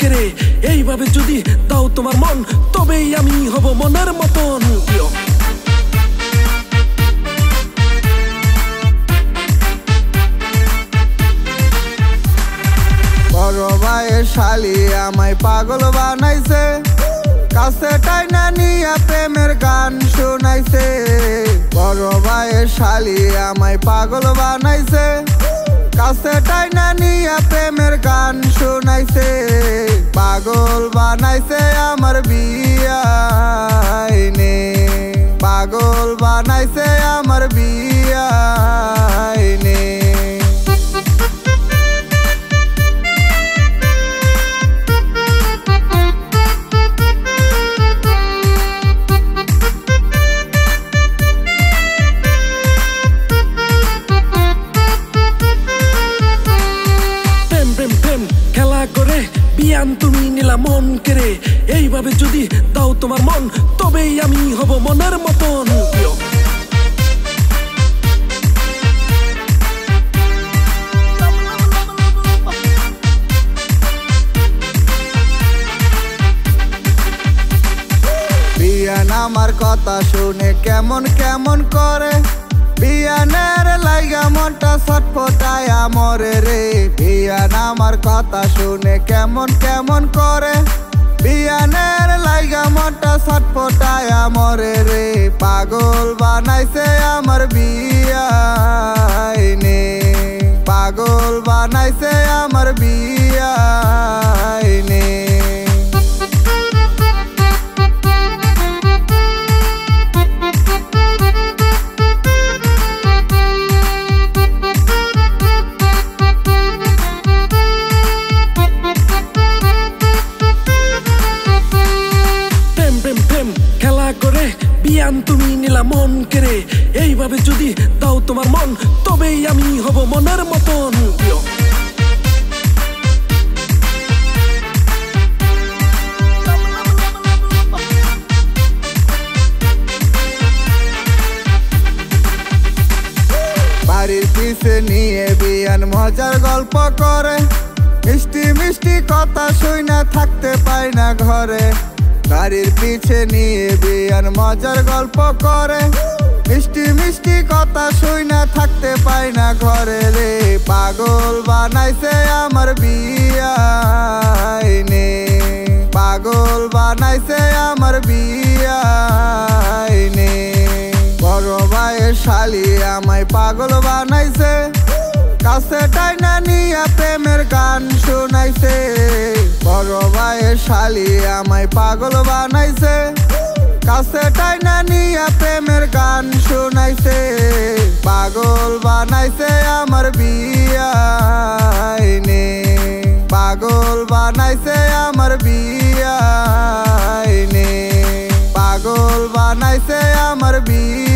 কেড়ে এইভাবে যদি দাও তোমার মন তবেই আমি হব মনের মতন। বড় ভাইয়ের শালি আমায় পাগল বানাইছে, কাছে টাইনা নিয়া প্রেমের গান শোনাইছে। বড় ভাইয়ের শালি আমায় পাগল বানাইছে, কাছে টাইনা নিয়া প্রেমের গান শোনাইছে। পাগল বানাইছে আমার বিয়াইনে, পাগল বানাইছে আমার বিয়াইনে। বিয়ান তুমি নিলা মন কেড়ে এইভাবে যদি দাও তোমার মন তবেই আমি হব মনের মতন। বিয়ান আমার কথা শুনে কেমন কেমন করে, বিয়ানের লাইগা মনটা ছটফটায় মরে রে। বিয়ান আমার কথা শুনে কেমন কেমন করে, বিয়ানের লাইগা মনটা ছটফটায় মরে রে। পাগল বানাইছে আমার বিয়াইনে, পাগল বানাইছে আমার বিয়াইনে। বিয়ান তুমি নিলা মন কেড়ে এইভাবে যদি দাও তোমার মন তবেই আমি হব মনের মতন। বাড়ির পিছে নিয়ে বিয়ান মজার গল্প করে, মিষ্টি মিষ্টি কথা শুইনা থাকতে পায় না ঘরে। গাড়ির পিছে নিয়ে বিয়ান মজার গল্প করে, মিষ্টি মিষ্টি কথা শুইনা থাকতে পায় না ঘরে রে। পাগল বানাইছে আমার বিয়াইনে, পাগল বানাইছে আমার বিয়াইনে। বড় ভাইয়ের শালি আমায় পাগল বানাইছে, কাছে টাইনা নিয়া প্রেমের গান শোনাইছে। বড় ভাইয়ের শালি আমায় পাগল বানাইছে, কাছে টাইনা নিয়া প্রেমের গান শোনাইছে। পাগল বানাইছে আমার বিয়াইনে, পাগল বানাইছে আমার বিয়াইনে, পাগল বানাইছে আমার বিয়াইনে।